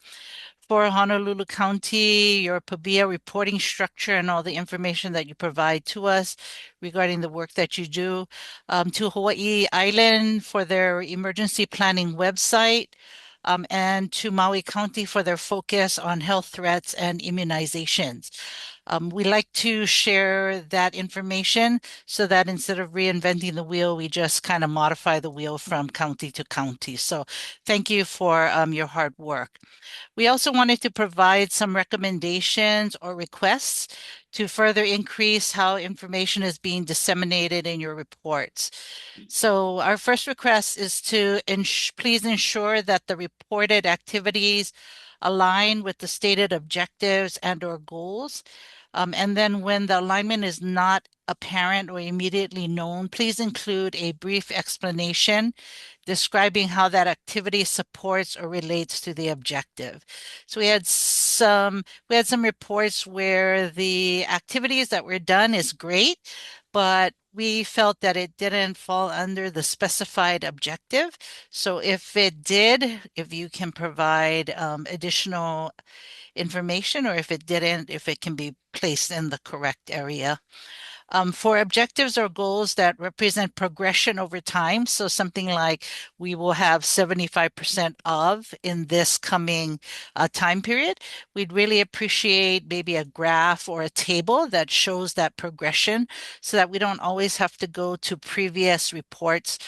For Honolulu County, your PABEA reporting structure and all the information that you provide to us regarding the work that you do. To Hawaii Island for their emergency planning website. And to Maui County for their focus on health threats and immunizations. We like to share that information so that instead of reinventing the wheel, we just kind of modify the wheel from county to county. So thank you for your hard work. We also wanted to provide some recommendations or requests to further increase how information is being disseminated in your reports. So our first request is to please ensure that the reported activities align with the stated objectives and/or goals. And then when the alignment is not apparent or immediately known, please include a brief explanation describing how that activity supports or relates to the objective. So we had some reports where the activities that were done is great, but we felt that it didn't fall under the specified objective. So if it did, if you can provide additional information, or if it didn't, if it can be placed in the correct area. For objectives or goals that represent progression over time, so something like we will have 75% of in this coming time period, we'd really appreciate maybe a graph or a table that shows that progression so that we don't always have to go to previous reports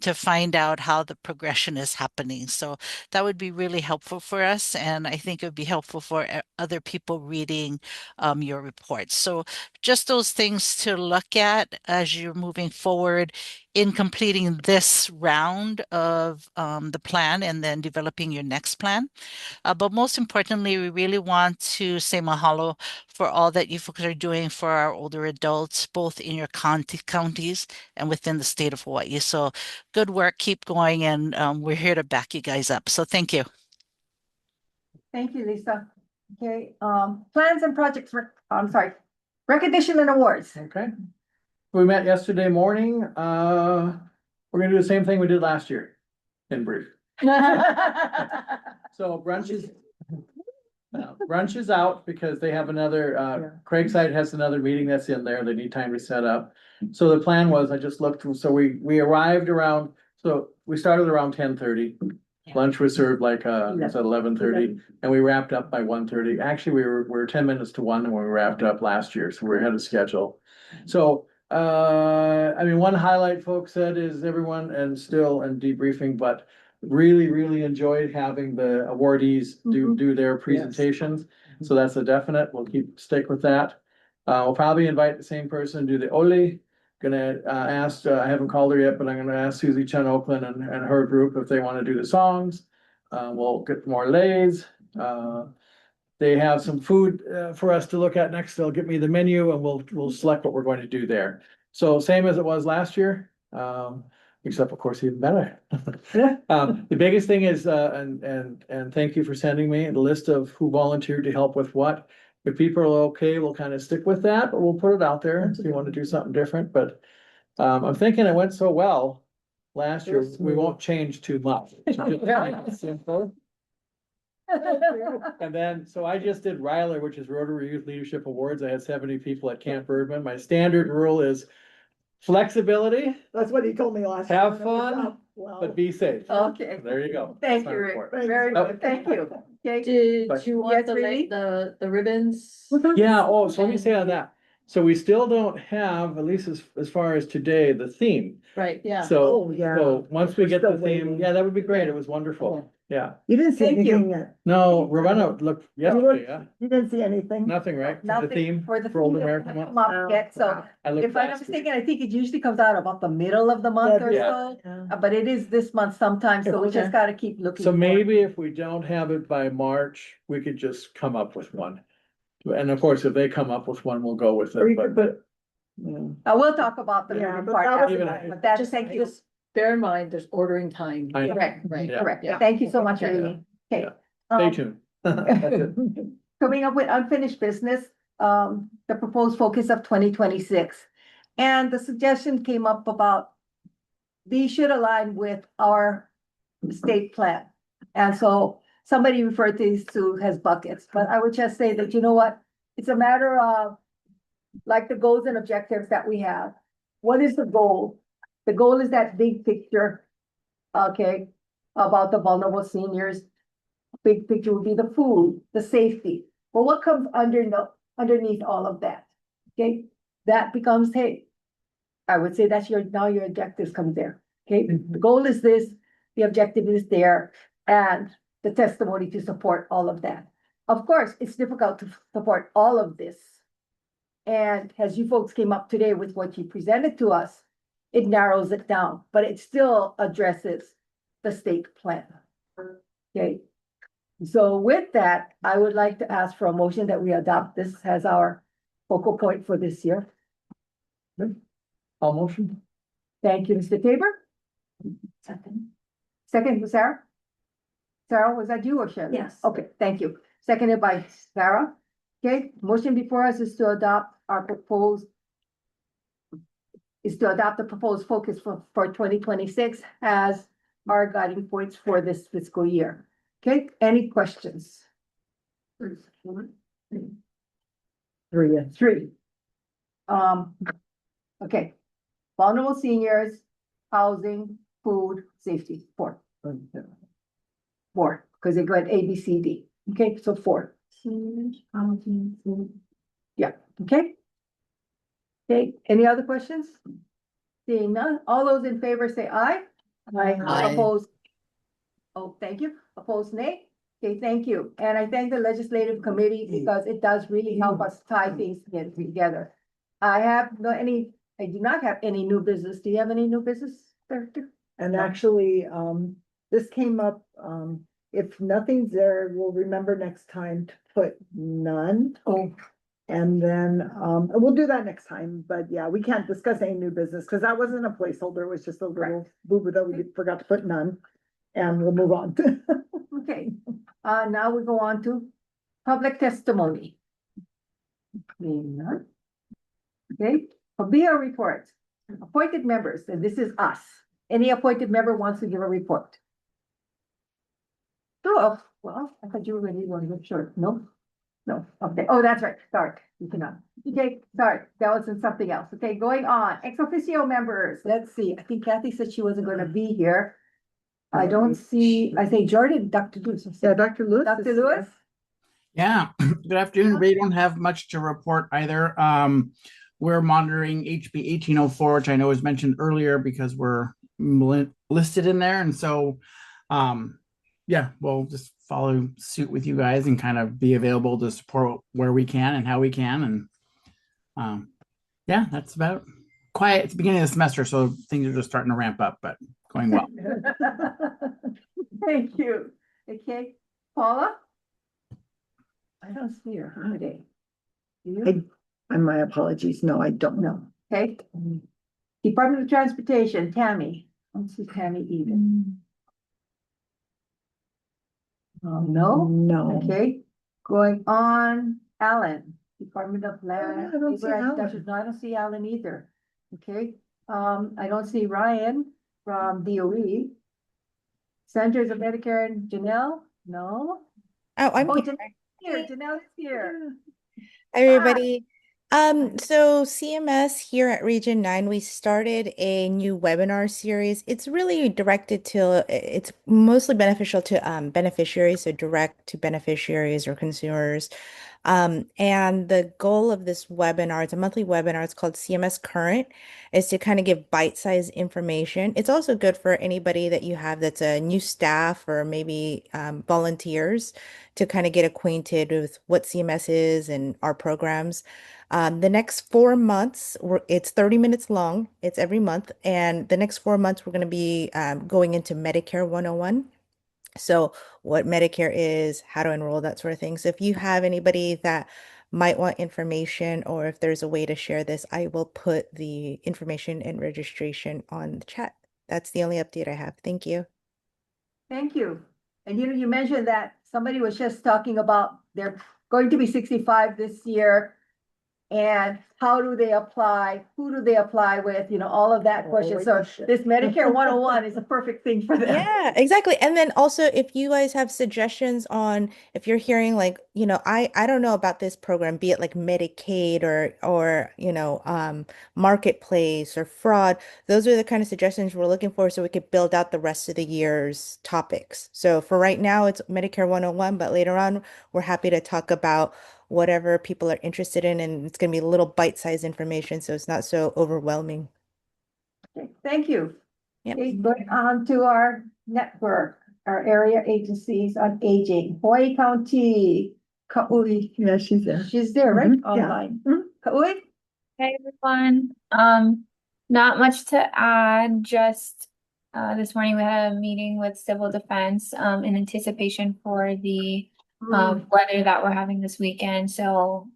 to find out how the progression is happening. So that would be really helpful for us, and I think it would be helpful for other people reading your reports. So just those things to look at as you're moving forward in completing this round of the plan and then developing your next plan. But most importantly, we really want to say mahalo for all that you folks are doing for our older adults, both in your counties and within the state of Hawaii. So good work, keep going, and we're here to back you guys up. So thank you. Thank you, Lisa. Okay, plans and projects, recognition and awards. Okay. we met yesterday morning. We're gonna do the same thing we did last year, in brief. So brunch is out because they have another, Craigside has another meeting that's in there. They need time to set up. So the plan was, I just looked through, so we arrived around, so we started around 10:30. Lunch was served like, it was at 11:30, and we wrapped up by 1:30. Actually, we were 10 minutes to 1 when we wrapped up last year, so we're ahead of schedule. So, I mean, one highlight folks said is everyone and debriefing, but really enjoyed having the awardees do their presentations. So that's a definite. We'll stick with that. We'll probably invite the same person to do the Oli. Gonna ask, I haven't called her yet, but I'm gonna ask Susie Chen Oakland and her group if they want to do the songs. We'll get more lays. They have some food for us to look at next. They'll get me the menu and we'll select what we're going to do there. So same as it was last year. Except of course even better. The biggest thing is, and thank you for sending me the list of who volunteered to help with what. If people are okay, we'll kind of stick with that, but we'll put it out there if you want to do something different, but. I'm thinking it went so well last year, we won't change too much. Simple. And then, so I just did Ryler, which is Rotary Youth Leadership Awards. I had 70 people at Camp Birdman. My standard rule is flexibility. That's what he told me last. Have time. fun, Well, but be safe. Okay, There you go. thank Sign you, up Rick. for it. Very Oh. good, thank you. Okay. Did you want Yes, Rudy? the ribbons? Yeah, oh, so let me say on that. So we still don't have, at least as far as today, the theme. Right, yeah. So, Oh, yeah. so once we We're get the still theme, waiting. yeah, that would be great. It was wonderful. Yeah. You didn't see Thank you. anything yet. No, Ravenna looked yesterday, yeah. You didn't see anything. Nothing, right? For the Nothing theme for the for Old theme American hasn't Month. come up yet, so I looked if I'm not last week. mistaken, I think it usually comes out about the middle of the month or Yeah. so. Yeah. But it is this month sometime, so we Okay. just gotta keep looking. So for it. maybe if we don't have it by March, we could just come up with one. And of course, if they come up with one, we'll go with Or you it, could but. put. Yeah. I will talk about the Yeah, moving but part that was after Even that, if- but that's, Just, thank you. just bear in mind, there's ordering time. I know. Correct, Right. Yeah. correct. Yeah. Thank you so much, Okay. Amy. Okay. Stay Um, tuned. That's it. Coming up with unfinished business, the proposed focus of 2026. And the suggestion came up about these should align with our state plan. And so somebody referred to these two as buckets, but I would just say that, you know what? It's a matter of like the goals and objectives that we have. What is the goal? The goal is that big picture, okay, about the vulnerable seniors. Big picture would be the food, the safety. But what comes underneath all of that? Okay, that becomes, hey, I would say that's now your objectives come there. Okay, the goal is this, the objective is there, and the testimony to support all of that. Of course, it's difficult to support all of this. And as you folks came up today with what you presented to us, it narrows it down, but it still addresses the state plan. Okay. So with that, I would like to ask for a motion that we adopt this as our focal point for this year. All motion? Thank you, Mr. Tabor. Second, Sarah? Sarah, was that you or Shelley? Yes. Okay, thank you. Seconded by Sarah. Okay, motion before us is to adopt our proposed the proposed focus for 2026 as our guiding points for this fiscal year. Okay, any questions? Three. Okay. Vulnerable seniors, housing, food, safety, 4. 4, because they go at A, B, C, D. Okay, so 4. Yeah, okay. Okay, any other questions? Seeing none, all those in favor say aye. Aye. Opposed? Oh, thank you. Opposed, nay? Okay, thank you. And I thank the legislative committee because it does really help us tie things together. I do not have any new business. Do you have any new business, Director? And actually, this came up, if nothing's there, we'll remember next time to put none. Oh, And then, we'll do that next time, but yeah, we can't discuss any new business, because that wasn't a placeholder, it was just a little boo-boo that we forgot to put none. And we'll move on. okay. Now we go on to public testimony. Being none. Okay, PABEA report, appointed members, and this is us. Any appointed member wants to give a report? Oh, well, I thought you were ready, sure, no? No, okay, oh, that's right, sorry, you cannot. Okay, sorry, that was in something else. Okay, going on, ex officio members, let's see, I think Kathy said she wasn't gonna be here. I don't see, I say Jordan, Dr. Lewis. Yeah, Dr. Lewis. Dr. Lewis? Yeah, good afternoon. We don't have much to report either. We're monitoring HB 1804, which I know was mentioned earlier because we're listed in there. And so, yeah, we'll just follow suit with you guys and kind of be available to support where we can and how we can. And yeah, that's about quiet. It's the beginning of the semester, so things are just starting to ramp up, but going well. Thank you. Okay, Paula? I don't see her today. And my apologies, no, I don't know. Okay. Department of Transportation, Tammy. I don't see Tammy either. No? No. Okay, going on, Alan, Department of Land. I don't see Alan. No, I don't see Alan either. Okay, I don't see Ryan from DOE. Centers of Medicare and Janelle, no? Oh, I'm Oh, here. Janelle is here. Hi, everybody. So CMS here at Region 9, we started a new webinar series. It's really directed to, it's mostly beneficial to beneficiaries, so direct to beneficiaries or consumers. And the goal of this webinar, it's a monthly webinar, it's called CMS Current, is to kind of give bite-sized information. It's also good for anybody that you have that's a new staff or maybe volunteers to kind of get acquainted with what CMS is and our programs. The next 4 months, it's 30 minutes long. It's every month. And the next 4 months, we're going to be going into Medicare 101. So what Medicare is, how to enroll, that sort of thing. So if you have anybody that might want information or if there's a way to share this, I will put the information and registration on the chat. That's the only update I have. Thank you. Thank you. And you mentioned that somebody was just talking about they're going to be 65 this year. And how do they apply? Who do they apply with? You know, all of that question. So this Medicare 101 is a perfect thing for them. Yeah, exactly. And then also if you guys have suggestions on if you're hearing like, you know, I don't know about this program, be it like Medicaid or marketplace or fraud, those are the kind of suggestions we're looking for so we could build out the rest of the year's topics. So for right now it's Medicare 101, but later on we're happy to talk about whatever people are interested in, and it's going to be a little bite-sized information so it's not so overwhelming. Okay, thank you. Yep. Okay, going on to our network, our area agencies on aging. Hawaii County, Kaui. Yeah, she's there. She's there, right? Mhm, yeah. Online. Kaui? Hey everyone. Not much to add, just this morning we had a meeting with Civil Defense in anticipation for the weather that we're having this weekend. So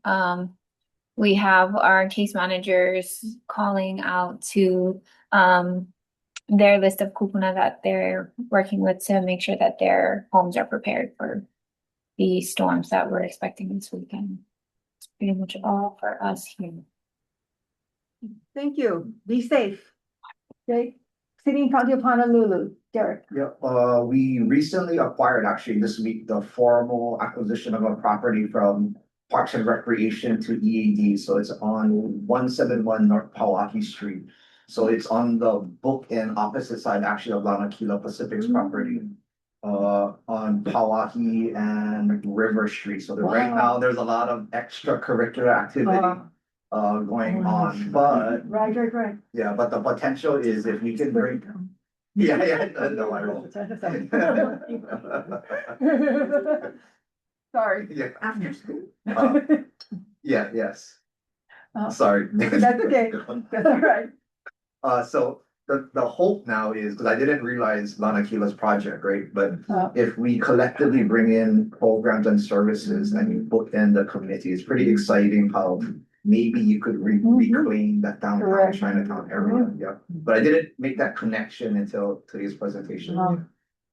we have our case managers calling out to their list of kupuna that they're working with to make sure that their homes are prepared for the storms that we're expecting this weekend. It's pretty much all for us here. Thank you. Be safe. Okay. City and County of Honolulu, Derek. Yeah, we recently acquired actually this week the formal acquisition of a property from Parks and Recreation to EAD. So it's on 171 North Pauahi Street. So it's on the book and opposite side actually of Lanakila Pacific's property. On Pauahi and River Street. So right now there's a lot of extracurricular activity going on, but Right. yeah, but the potential is if we can bring. Yeah, no, I won't. Sorry. Yeah. After school. Yeah, yes. Sorry. That's okay. That's all right. So the hope now is, because I didn't realize Lanakila's project, right? But if we collectively bring in programs and services and you put in the community, it's pretty exciting how maybe you could reclaim that downtown Correct. Chinatown area. Yeah. But I didn't make that connection until today's presentation.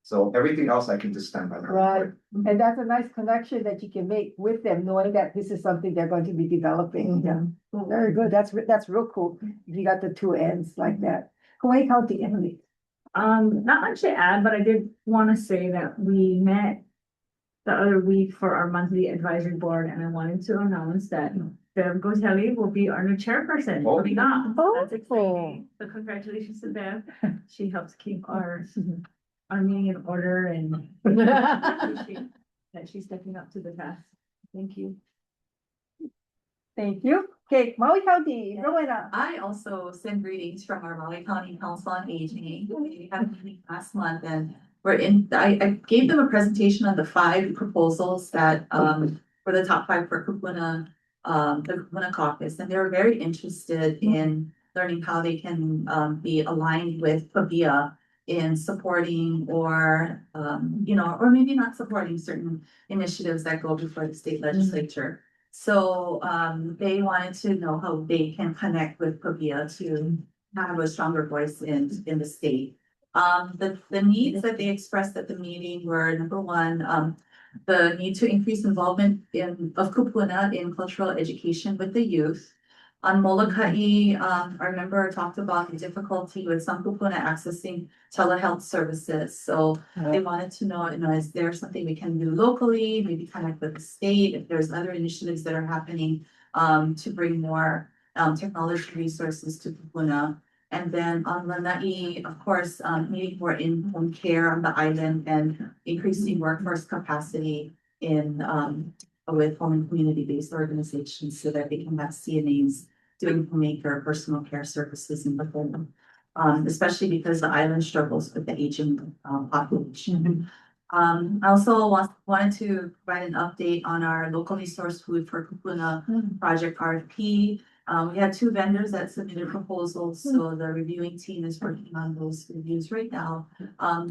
So everything else I can just stand by. my Right, report. and that's a nice connection that you can make with them, knowing that this is something they're going to be developing. Yeah, very good. That's real cool. You got the two ends like that. Kauai County, Emily. Not much to add, but I did want to say that we met the other week for our monthly advisory board, and I wanted to announce that Bev Gotelli will be our new chairperson coming up. That's exciting. So congratulations to Bev. She helps keep our meeting in order and appreciate that she's stepping up to the task. Thank you. Thank you. Okay, Maui County, Rowena. I also send greetings from our Maui County Council on Aging. We had a meeting last month and I gave them a presentation on the 5 proposals that were the top 5 for Kupuna, the Kupuna caucus, and they were very interested in learning how they can be aligned with PABEA in supporting or or maybe not supporting certain initiatives that go before the state legislature. So they wanted to know how they can connect with PABEA to have a stronger voice in the state. The needs that they expressed at the meeting were, number one, the need to increase involvement of Kupuna in cultural education with the youth. On Molokai, our member talked about the difficulty with some Kupuna accessing telehealth services. So they wanted to know, is there something we can do locally, maybe connect with the state, if there's other initiatives that are happening to bring more technology resources to Kupuna. And then on Lanai, of course, needing more in-home care on the island and increasing workforce capacity in with home and community-based organizations so that they can have CNAs doing homemaker personal care services in the home, especially because the island struggles with the aging population. I also wanted to provide an update on our locally sourced food for Kupuna project RFP. We had 2 vendors that submitted proposals, so the reviewing team is working on those reviews right now.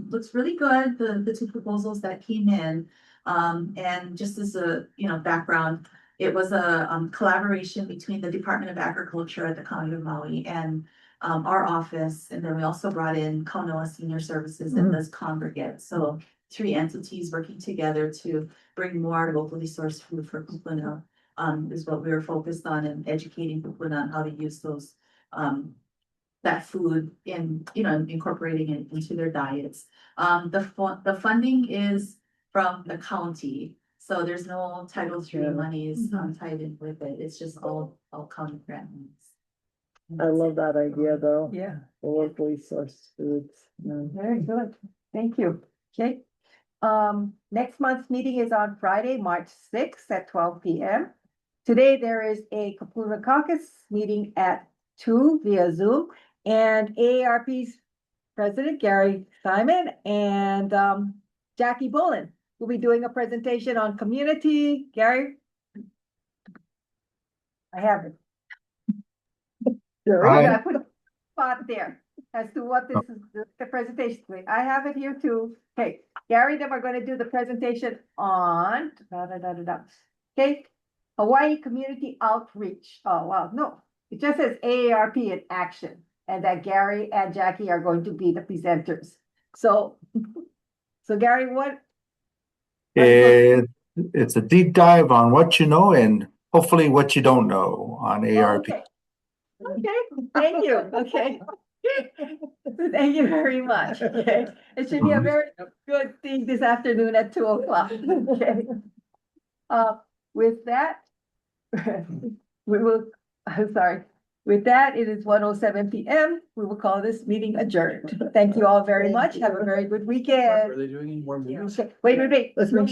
Looks really good, the 2 proposals that came in. And just as a background, it was a collaboration between the Department of Agriculture at the County of Maui and our office, and then we also brought in Kaunoa Senior Services and this congregate. So 3 entities working together to bring more locally sourced food for Kupuna. Is what we were focused on, and educating people on how to use those that food in incorporating it into their diets. The funding is from the county, so there's no Title III monies tied in with it. It's just all county grant monies. I love that idea though. Yeah. The locally sourced foods. Very good. Thank you. Okay. Next month's meeting is on Friday, March 6th at 12 p.m. Today, there is a Kupuna Caucus meeting at 2 via Zoom, and AARP's President Gary Simon and Jackie Bolin will be doing a presentation on community. Gary? I have it. I put a spot there as to what this is, the presentation. I have it here too. Okay, Gary, then we're going to do the presentation on okay. Hawaii Community Outreach. Oh, wow. No, it just says AARP in action, and that Gary and Jackie are going to be the presenters. So Gary, what? It's a deep dive on what you know and hopefully what you don't know on AARP. Okay, thank you. Okay. Thank you very much. Okay. It should be a very good thing this afternoon at 2 o'clock. Okay. With that, we will, I'm sorry. With that, it is 1:07 p.m. We will call this meeting adjourned. Thank you all very much. Have a very good weekend. Are they doing any more meetings? Wait. Let's make